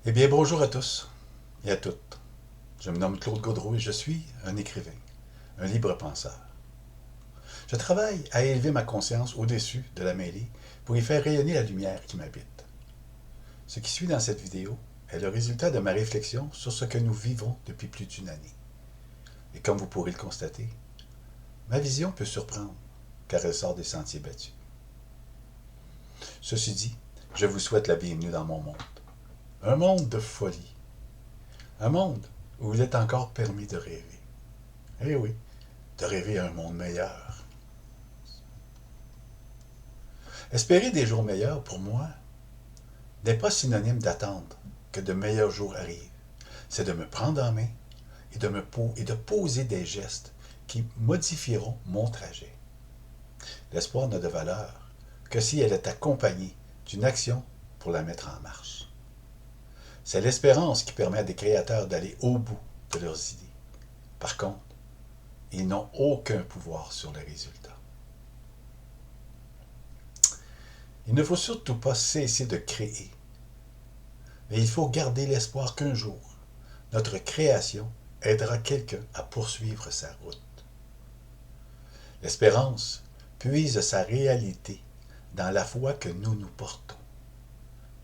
Eh bien, bonjour à tous et à toutes. Je me nomme Claude Gaudreau et je suis un écrivain, un libre penseur. Je travaille à élever ma conscience au-dessus de la mêlée pour y faire rayonner la lumière qui m'habite. Ce qui suit dans cette vidéo est le résultat de ma réflexion sur ce que nous vivons depuis plus d'une année. Et comme vous pourrez le constater, ma vision peut surprendre car elle sort des sentiers battus. Ceci dit, je vous souhaite la bienvenue dans mon monde. Un monde de folie. Un monde où il est encore permis de rêver. Eh oui, de rêver à un monde meilleur. Espérer des jours meilleurs, pour moi, n'est pas synonyme d'attendre que de meilleurs jours arrivent. C'est de me prendre en main et de poser des gestes qui modifieront mon trajet. L'espoir n'a de valeur que si elle est accompagnée d'une action pour la mettre en marche. C'est l'espérance qui permet à des créateurs d'aller au bout de leurs idées. Par contre, ils n'ont aucun pouvoir sur les résultats. Il ne faut surtout pas cesser de créer, mais il faut garder l'espoir qu'un jour, notre création aidera quelqu'un à poursuivre sa route. L'espérance puise sa réalité dans la foi que nous nous portons.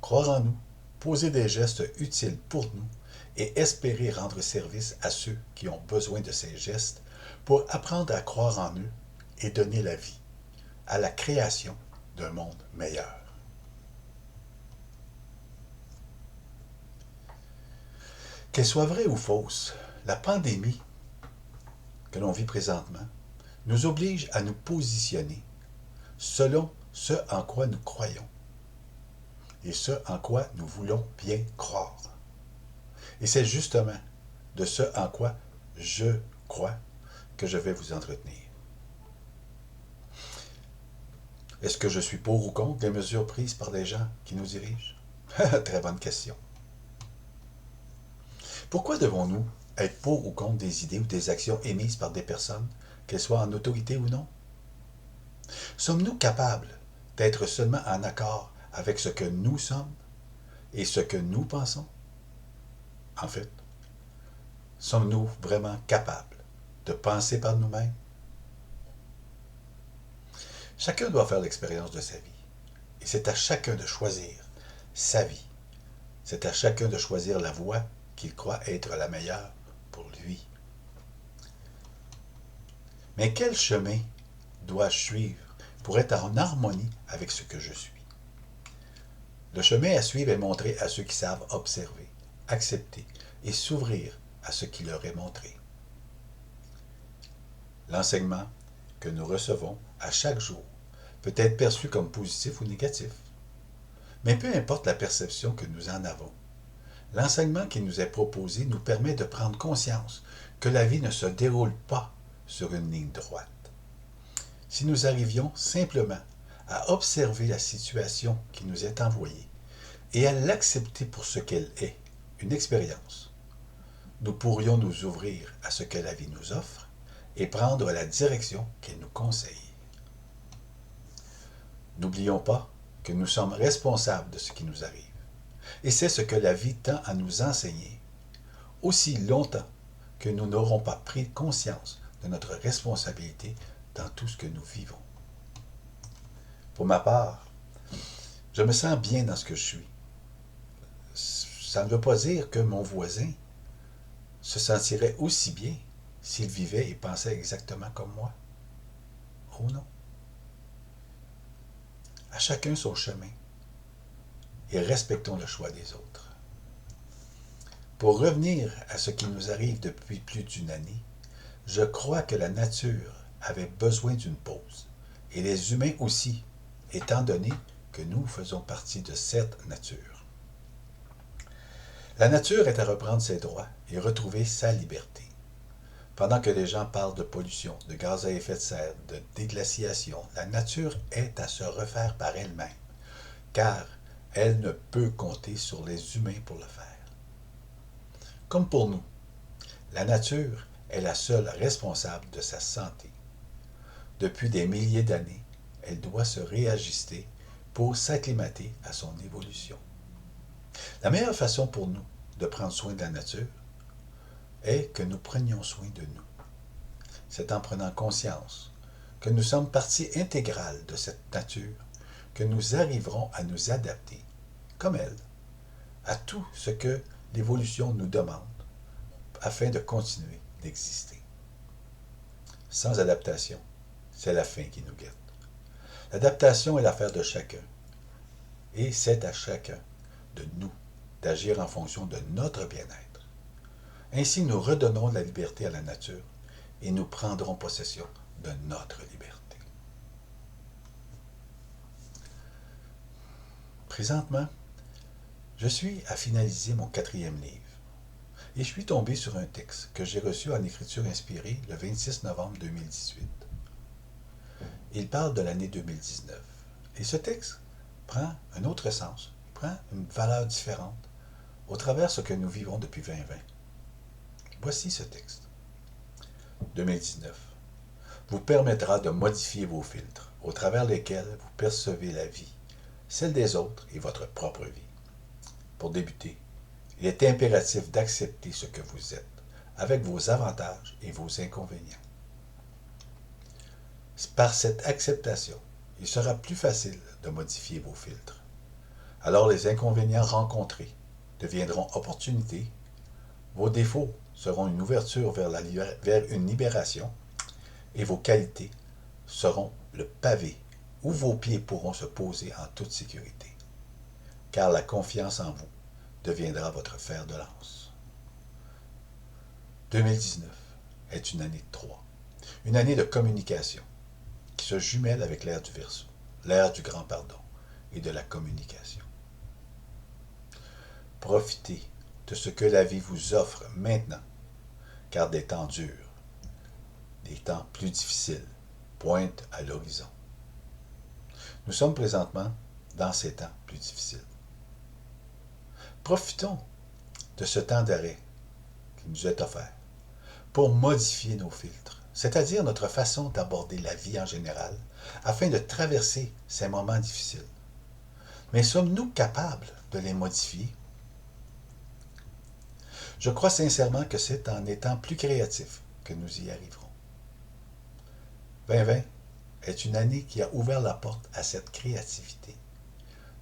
Croire en nous, poser des gestes utiles pour nous et espérer rendre service à ceux qui ont besoin de ces gestes pour apprendre à croire en eux et donner la vie à la création d'un monde meilleur. Qu'elle soit vraie ou fausse, la pandémie que l'on vit présentement nous oblige à nous positionner selon ce en quoi nous croyons et ce en quoi nous voulons bien croire. Et c'est justement de ce en quoi je crois que je vais vous entretenir. Est-ce que je suis pour ou contre les mesures prises par les gens qui nous dirigent? Très bonne question. Pourquoi devons-nous être pour ou contre des idées ou des actions émises par des personnes, qu'elles soient en autorité ou non? Sommes-nous capables d'être seulement en accord avec ce que nous sommes et ce que nous pensons? En fait, sommes-nous vraiment capables de penser par nous-mêmes? Chacun doit faire l'expérience de sa vie. Et c'est à chacun de choisir sa vie. C'est à chacun de choisir la voie qu'il croit être la meilleure pour lui. Mais quel chemin dois-je suivre pour être en harmonie avec ce que je suis? Le chemin à suivre est montré à ceux qui savent observer, accepter et s'ouvrir à ce qui leur est montré. L'enseignement que nous recevons à chaque jour peut être perçu comme positif ou négatif. Mais peu importe la perception que nous en avons, l'enseignement qui nous est proposé nous permet de prendre conscience que la vie ne se déroule pas sur une ligne droite. Si nous arrivions simplement à observer la situation qui nous est envoyée et à l'accepter pour ce qu'elle est, une expérience, nous pourrions nous ouvrir à ce que la vie nous offre et prendre la direction qu'elle nous conseille. N'oublions pas que nous sommes responsables de ce qui nous arrive. Et c'est ce que la vie tend à nous enseigner, aussi longtemps que nous n'aurons pas pris conscience de notre responsabilité dans tout ce que nous vivons. Pour ma part, je me sens bien dans ce que je suis. Ça ne veut pas dire que mon voisin se sentirait aussi bien s'il vivait et pensait exactement comme moi. Oh non. À chacun son chemin et respectons le choix des autres. Pour revenir à ce qui nous arrive depuis plus d'une année, je crois que la nature avait besoin d'une pause, et les humains aussi, étant donné que nous faisons partie de cette nature. La nature est à reprendre ses droits et retrouver sa liberté. Pendant que les gens parlent de pollution, de gaz à effet de serre, de déglaciation, la nature est à se refaire par elle-même, car elle ne peut compter sur les humains pour le faire. Comme pour nous, la nature est la seule responsable de sa santé. Depuis des milliers d'années, elle doit se réajuster pour s'acclimater à son évolution. La meilleure façon pour nous de prendre soin de la nature est que nous prenions soin de nous. C'est en prenant conscience que nous sommes partie intégrale de cette nature que nous arriverons à nous adapter, comme elle, à tout ce que l'évolution nous demande afin de continuer d'exister. Sans adaptation, c'est la fin qui nous guette. L'adaptation est l'affaire de chacun, et c'est à chacun de nous d'agir en fonction de notre bien-être. Ainsi, nous redonnerons la liberté à la nature et nous prendrons possession de notre liberté. Présentement, je suis à finaliser mon 4e livre et je suis tombé sur un texte que j'ai reçu en écriture inspirée le 26 novembre 2018. Il parle de l'année 2019 et ce texte prend un autre sens, prend une valeur différente au travers de ce que nous vivons depuis 2020. Voici ce texte. 2019 vous permettra de modifier vos filtres au travers lesquels vous percevez la vie, celle des autres et votre propre vie. Pour débuter, il est impératif d'accepter ce que vous êtes, avec vos avantages et vos inconvénients. Par cette acceptation, il sera plus facile de modifier vos filtres. Alors les inconvénients rencontrés deviendront opportunités, vos défauts seront une ouverture vers une libération, et vos qualités seront le pavé où vos pieds pourront se poser en toute sécurité, car la confiance en vous deviendra votre fer de lance. 2019 est une année de 3, une année de communication qui se jumelle avec l'ère du Verseau, l'ère du grand pardon et de la communication. Profitez de ce que la vie vous offre maintenant, car des temps durs, des temps plus difficiles pointent à l'horizon. Nous sommes présentement dans ces temps plus difficiles. Profitons de ce temps d'arrêt qui nous est offert pour modifier nos filtres, c'est-à-dire notre façon d'aborder la vie en général, afin de traverser ces moments difficiles. Mais sommes-nous capables de les modifier? Je crois sincèrement que c'est en étant plus créatifs que nous y arriverons. 2020 est une année qui a ouvert la porte à cette créativité.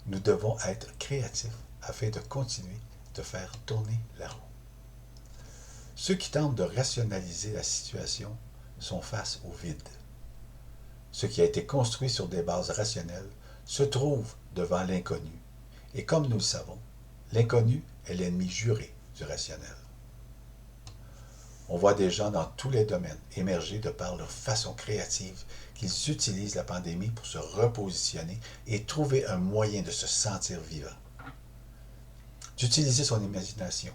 Nous devons être créatifs afin de continuer de faire tourner la roue. Ceux qui tentent de rationaliser la situation sont face au vide. Ce qui a été construit sur des bases rationnelles se trouve devant l'inconnu. Et comme nous le savons, l'inconnu est l'ennemi juré du rationnel. On voit des gens dans tous les domaines émerger de par leur façon créative qu'ils utilisent la pandémie pour se repositionner et trouver un moyen de se sentir vivant. D'utiliser son imagination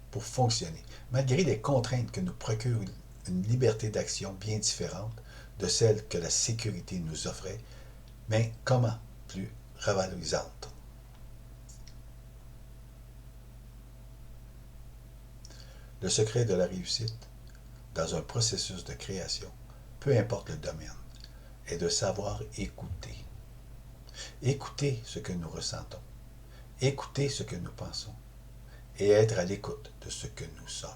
pour fonctionner, malgré les contraintes que nous procure une liberté d'action bien différente de celle que la sécurité nous offrait, mais comment plus revalorisante. Le secret de la réussite dans un processus de création, peu importe le domaine, est de savoir écouter. Écouter ce que nous ressentons, écouter ce que nous pensons et être à l'écoute de ce que nous sommes.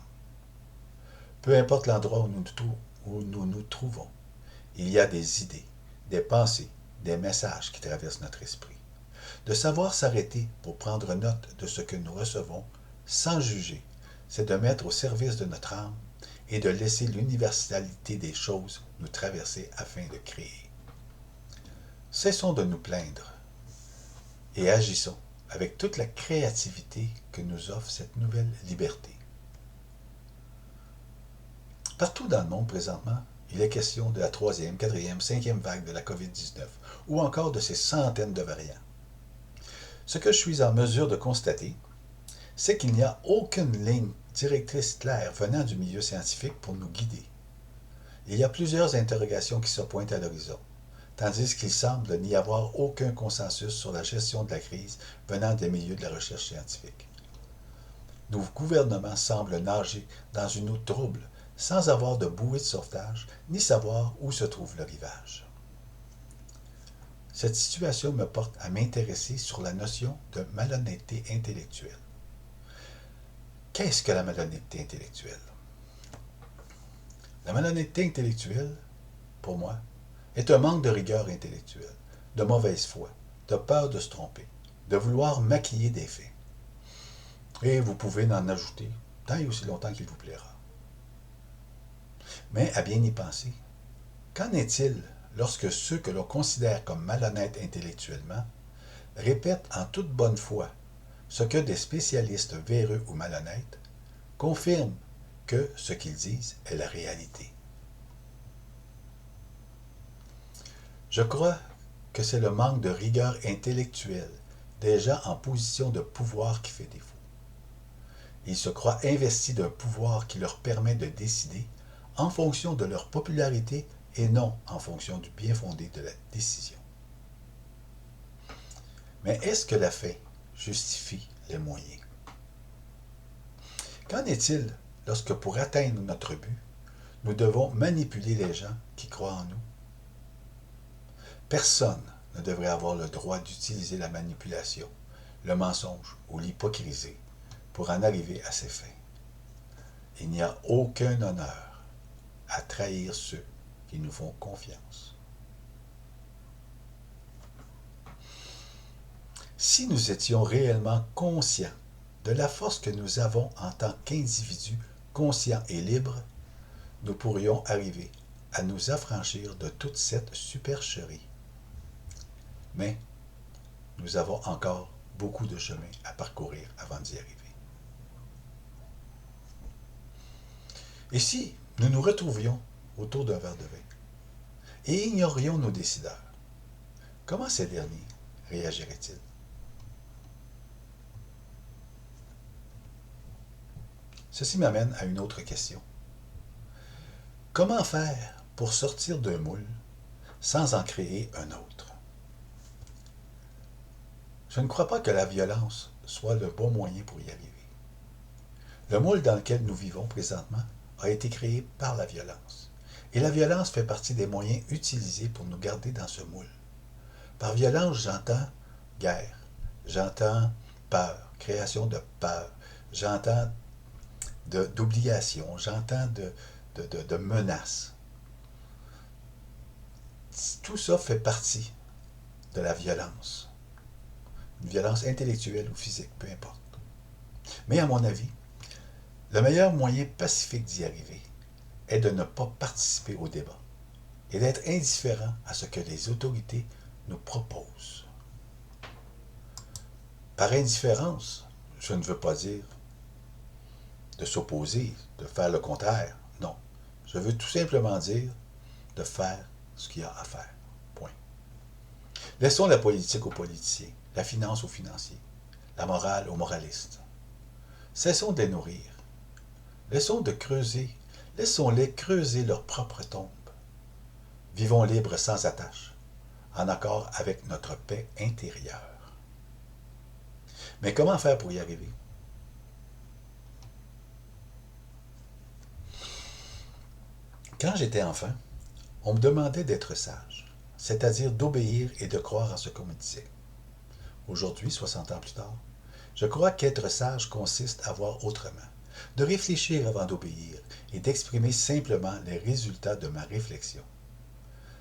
Peu importe l'endroit où nous nous trouvons, il y a des idées, des pensées, des messages qui traversent notre esprit. De savoir s'arrêter pour prendre note de ce que nous recevons sans juger, c'est de mettre au service de notre âme et de laisser l'universalité des choses nous traverser afin de créer. Cessons de nous plaindre et agissons avec toute la créativité que nous offre cette nouvelle liberté. Partout dans le monde présentement, il est question de la 3e, 4e, 5e vague de la COVID-19 ou encore de ces centaines de variants. Ce que je suis en mesure de constater, c'est qu'il n'y a aucune ligne directrice claire venant du milieu scientifique pour nous guider. Il y a plusieurs interrogations qui se pointent à l'horizon, tandis qu'il semble n'y avoir aucun consensus sur la gestion de la crise venant des milieux de la recherche scientifique. Nos gouvernements semblent nager dans une eau trouble, sans avoir de bouée de sauvetage, ni savoir où se trouve le rivage. Cette situation me porte à m'intéresser sur la notion de malhonnêteté intellectuelle. Qu'est-ce que la malhonnêteté intellectuelle? La malhonnêteté intellectuelle, pour moi, est un manque de rigueur intellectuelle, de mauvaise foi, de peur de se tromper, de vouloir maquiller des faits. Et vous pouvez en ajouter tant et aussi longtemps qu'il vous plaira. Mais à bien y penser, qu'en est-il lorsque ceux que l'on considère comme malhonnêtes intellectuellement répètent en toute bonne foi ce que des spécialistes véreux ou malhonnêtes confirment que ce qu'ils disent est la réalité? Je crois que c'est le manque de rigueur intellectuelle des gens en position de pouvoir qui fait défaut. Ils se croient investis d'un pouvoir qui leur permet de décider en fonction de leur popularité et non en fonction du bien fondé de la décision. Mais est-ce que la fin justifie les moyens? Qu'en est-il lorsque pour atteindre notre but, nous devons manipuler les gens qui croient en nous? Personne ne devrait avoir le droit d'utiliser la manipulation, le mensonge ou l'hypocrisie pour en arriver à ses fins. Il n'y a aucun honneur à trahir ceux qui nous font confiance. Si nous étions réellement conscients de la force que nous avons en tant qu'individus conscients et libres, nous pourrions arriver à nous affranchir de toute cette supercherie. Mais nous avons encore beaucoup de chemin à parcourir avant d'y arriver. Et si nous nous retrouvions autour d'un verre de vin et ignorions nos décideurs, comment ces derniers réagiraient-ils? Ceci m'amène à une autre question. Comment faire pour sortir d'un moule sans en créer un autre? Je ne crois pas que la violence soit le bon moyen pour y arriver. Le moule dans lequel nous vivons présentement a été créé par la violence. Et la violence fait partie des moyens utilisés pour nous garder dans ce moule. Par violence, j'entends guerre, j'entends peur, création de peur, j'entends d'obligation, j'entends de menaces. Tout ça fait partie de la violence. Une violence intellectuelle ou physique, peu importe. Mais à mon avis, le meilleur moyen pacifique d'y arriver est de ne pas participer au débat et d'être indifférent à ce que les autorités nous proposent. Par indifférence, je ne veux pas dire de s'opposer, de faire le contraire. Non. Je veux tout simplement dire de faire ce qu'il y a à faire. Point. Laissons la politique aux politiciens, la finance aux financiers, la morale aux moralistes. Cessons de les nourrir. Laissons-les creuser leur propre tombe. Vivons libres sans attache, en accord avec notre paix intérieure. Mais comment faire pour y arriver? Quand j'étais enfant, on me demandait d'être sage, c'est-à-dire d'obéir et de croire à ce qu'on me disait. Aujourd'hui, 60 ans plus tard, je crois qu'être sage consiste à voir autrement, de réfléchir avant d'obéir et d'exprimer simplement les résultats de ma réflexion.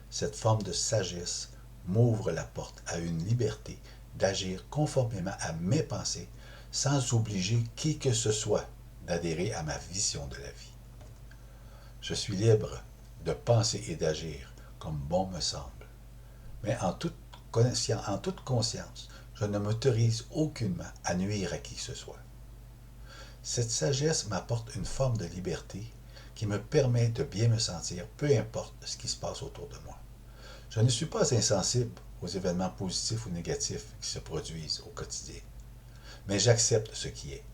Cette forme de sagesse m'ouvre la porte à une liberté d'agir conformément à mes pensées sans obliger qui que ce soit d'adhérer à ma vision de la vie. Je suis libre de penser et d'agir comme bon me semble, mais en toute conscience, je ne m'autorise aucunement à nuire à qui que ce soit. Cette sagesse m'apporte une forme de liberté qui me permet de bien me sentir, peu importe ce qui se passe autour de moi. Je ne suis pas insensible aux événements positifs ou négatifs qui se produisent au quotidien, mais j'accepte ce qui est.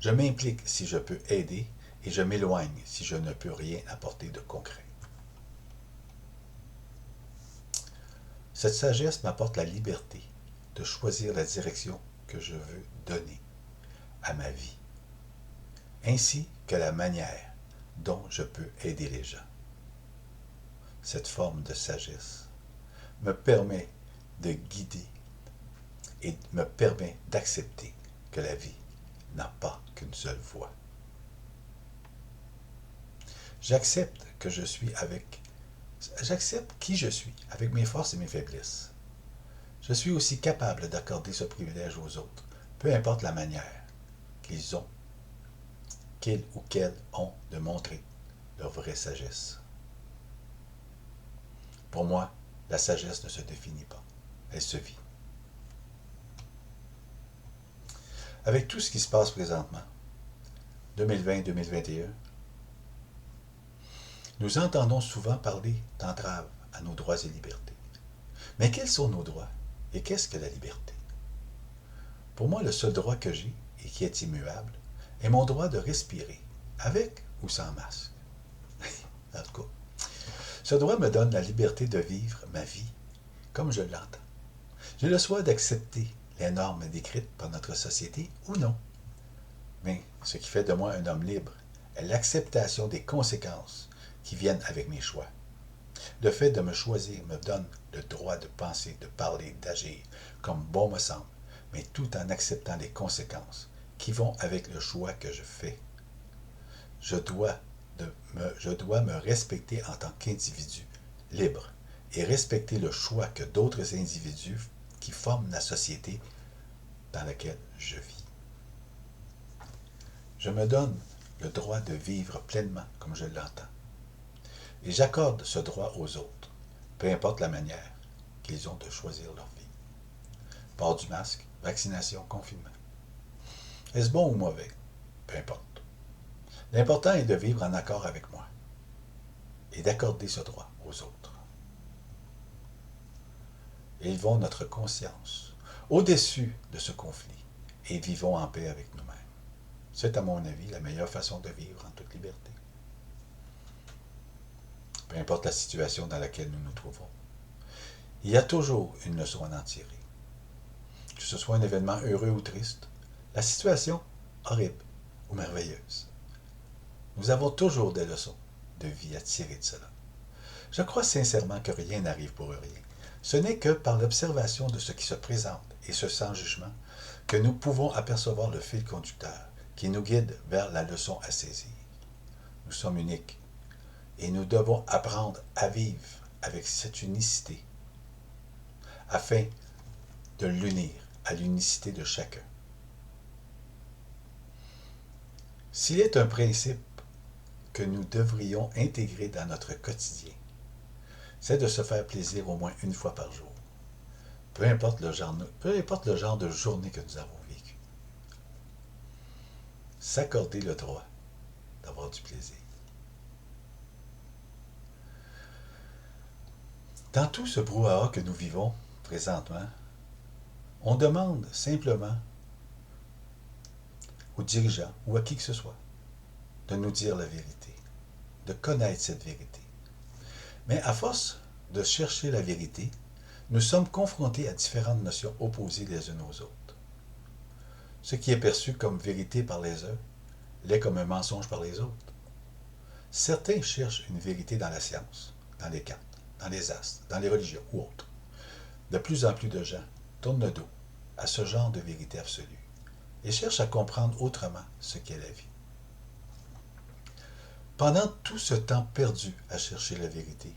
Je m'implique si je peux aider et je m'éloigne si je ne peux rien apporter de concret. Cette sagesse m'apporte la liberté de choisir la direction que je veux donner à ma vie, ainsi que la manière dont je peux aider les gens. Cette forme de sagesse me permet de guider et me permet d'accepter que la vie n'a pas qu'une seule voie. J'accepte qui je suis, avec mes forces et mes faiblesses. Je suis aussi capable d'accorder ce privilège aux autres, peu importe la manière qu'ils ou qu'elles ont de montrer leur vraie sagesse. Pour moi, la sagesse ne se définit pas, elle se vit. Avec tout ce qui se passe présentement, 2020-2021, nous entendons souvent parler d'entraves à nos droits et libertés. Mais quels sont nos droits et qu'est-ce que la liberté? Pour moi, le seul droit que j'ai et qui est immuable est mon droit de respirer, avec ou sans masque. En tout cas, ce droit me donne la liberté de vivre ma vie comme je l'entends. J'ai le choix d'accepter les normes décrites par notre société ou non. Mais ce qui fait de moi un homme libre est l'acceptation des conséquences qui viennent avec mes choix. Le fait de me choisir me donne le droit de penser, de parler, d'agir comme bon me semble, mais tout en acceptant les conséquences qui vont avec le choix que je fais. Je dois me respecter en tant qu'individu libre et respecter le choix que d'autres individus qui forment la société dans laquelle je vis. Je me donne le droit de vivre pleinement comme je l'entends. Et j'accorde ce droit aux autres, peu importe la manière qu'ils ont de choisir leur vie. Port du masque, vaccination, confinement. Est-ce bon ou mauvais? Peu importe. L'important est de vivre en accord avec moi et d'accorder ce droit aux autres. Élevons notre conscience au-dessus de ce conflit et vivons en paix avec nous-mêmes. C'est à mon avis la meilleure façon de vivre en toute liberté. Peu importe la situation dans laquelle nous nous trouvons. Il y a toujours une leçon à en tirer. Que ce soit un événement heureux ou triste, la situation horrible ou merveilleuse. Nous avons toujours des leçons de vie à tirer de cela. Je crois sincèrement que rien n'arrive pour rien. Ce n'est que par l'observation de ce qui se présente, et ce sans jugement, que nous pouvons apercevoir le fil conducteur qui nous guide vers la leçon à saisir. Nous sommes uniques, et nous devons apprendre à vivre avec cette unicité, afin de l'unir à l'unicité de chacun. S'il est un principe que nous devrions intégrer dans notre quotidien, c'est de se faire plaisir au moins une fois par jour, peu importe le genre de journée que nous avons vécu. S'accorder le droit d'avoir du plaisir. Dans tout ce brouhaha que nous vivons présentement, on demande simplement aux dirigeants ou à qui que ce soit de nous dire la vérité, de connaître cette vérité. Mais à force de chercher la vérité, nous sommes confrontés à différentes notions opposées les unes aux autres. Ce qui est perçu comme vérité par les uns l'est comme un mensonge par les autres. Certains cherchent une vérité dans la science, dans les cartes, dans les astres, dans les religions ou autres. De plus en plus de gens tournent le dos à ce genre de vérité absolue et cherchent à comprendre autrement ce qu'est la vie. Pendant tout ce temps perdu à chercher la vérité,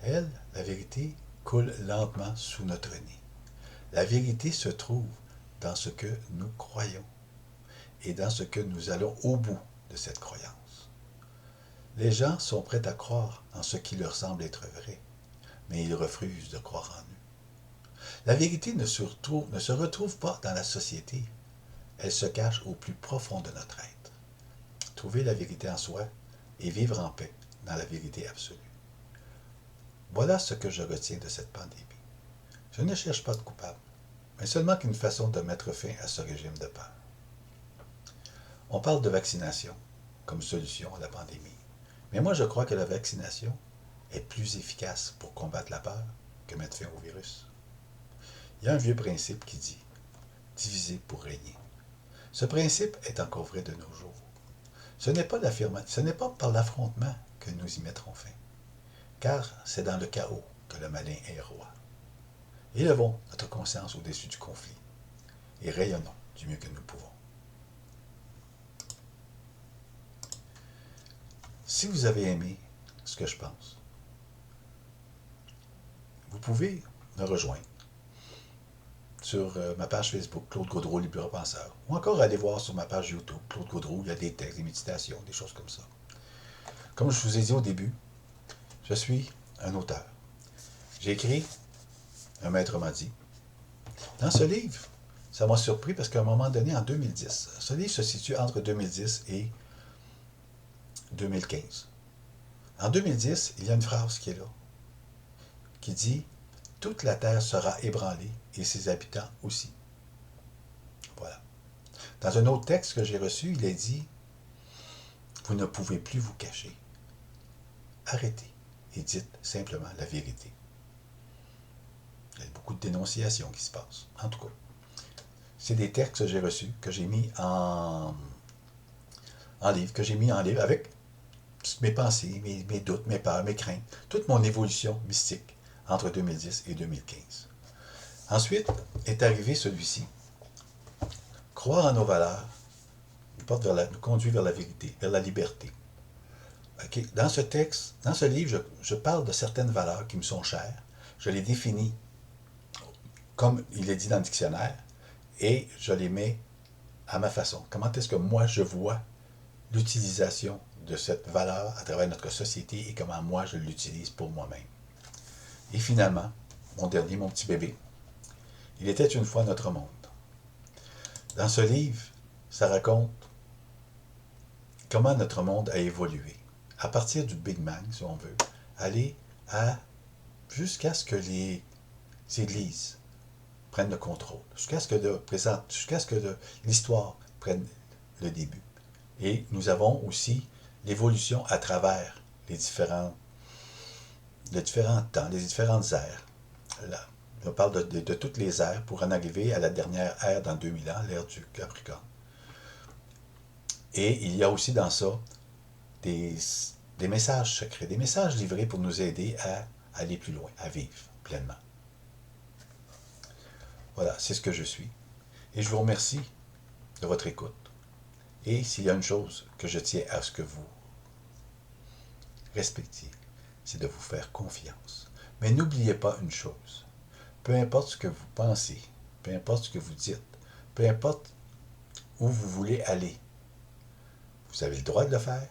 la vérité, coule lentement sous notre nez. La vérité se trouve dans ce que nous croyons et dans ce que nous allons au bout de cette croyance. Les gens sont prêts à croire en ce qui leur semble être vrai, mais ils refusent de croire en eux. La vérité ne se retrouve pas dans la société, elle se cache au plus profond de notre être. Trouver la vérité en soi et vivre en paix dans la vérité absolue. Voilà ce que je retiens de cette pandémie. Je ne cherche pas de coupable, mais seulement qu'une façon de mettre fin à ce régime de peur. On parle de vaccination comme solution à la pandémie, mais moi je crois que la vaccination est plus efficace pour combattre la peur que mettre fin au virus. Il y a un vieux principe qui dit « diviser pour régner ». Ce principe est encore vrai de nos jours. Ce n'est pas par l'affrontement que nous y mettrons fin, car c'est dans le chaos que le malin est roi. Élevons notre conscience au-dessus du conflit et rayonnons du mieux que nous pouvons. Si vous avez aimé ce que je pense, vous pouvez me rejoindre sur ma page Facebook, Claude Gaudreau, Libre Penseur, ou encore aller voir sur ma page YouTube, Claude Gaudreau, il y a des textes, des méditations, des choses comme ça. Comme je vous ai dit au début, je suis un auteur. J'ai écrit Un maître m'a dit. Dans ce livre, ça m'a surpris parce qu'à un moment donné, en 2010, ce livre se situe entre 2010 et 2015. En 2010, il y a une phrase qui est là, qui dit « Toute la terre sera ébranlée et ses habitants aussi. » Voilà. Dans un autre texte que j'ai reçu, il est dit « Vous ne pouvez plus vous cacher. Arrêtez et dites simplement la vérité. » Il y a beaucoup de dénonciations qui se passent. En tout cas, c'est des textes que j'ai reçus, que j'ai mis en livre, avec mes pensées, mes doutes, mes peurs, mes craintes, toute mon évolution mystique entre 2010 et 2015. Ensuite est arrivé celui-ci. Croire en nos valeurs nous conduit vers la vérité, vers la liberté. Okay. Dans ce texte, dans ce livre, je parle de certaines valeurs qui me sont chères. Je les définis comme il est dit dans le dictionnaire et je les mets à ma façon. Comment est-ce que moi je vois l'utilisation de cette valeur à travers notre société et comment moi je l'utilise pour moi-même. Et finalement, mon petit bébé, il était une fois notre monde. Dans ce livre, ça raconte comment notre monde a évolué. À partir du Big Bang, si on veut, aller jusqu'à ce que les églises prennent le contrôle, jusqu'à ce que l'histoire prenne le début. Et nous avons aussi l'évolution à travers les différents temps, les différentes ères. Là, on parle de toutes les ères pour en arriver à la dernière ère dans 2000 ans, l'ère du Capricorne. Et il y a aussi dans ça des messages secrets, des messages livrés pour nous aider à aller plus loin, à vivre pleinement. Voilà, c'est ce que je suis. Et je vous remercie de votre écoute. Et s'il y a une chose que je tiens à ce que vous respectiez, c'est de vous faire confiance. Mais n'oubliez pas une chose. Peu importe ce que vous pensez, peu importe ce que vous dites, peu importe où vous voulez aller, vous avez le droit de le faire,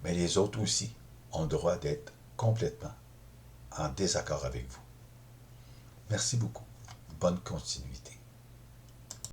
mais les autres aussi ont le droit d'être complètement en désaccord avec vous. Merci beaucoup. Bonne continuité.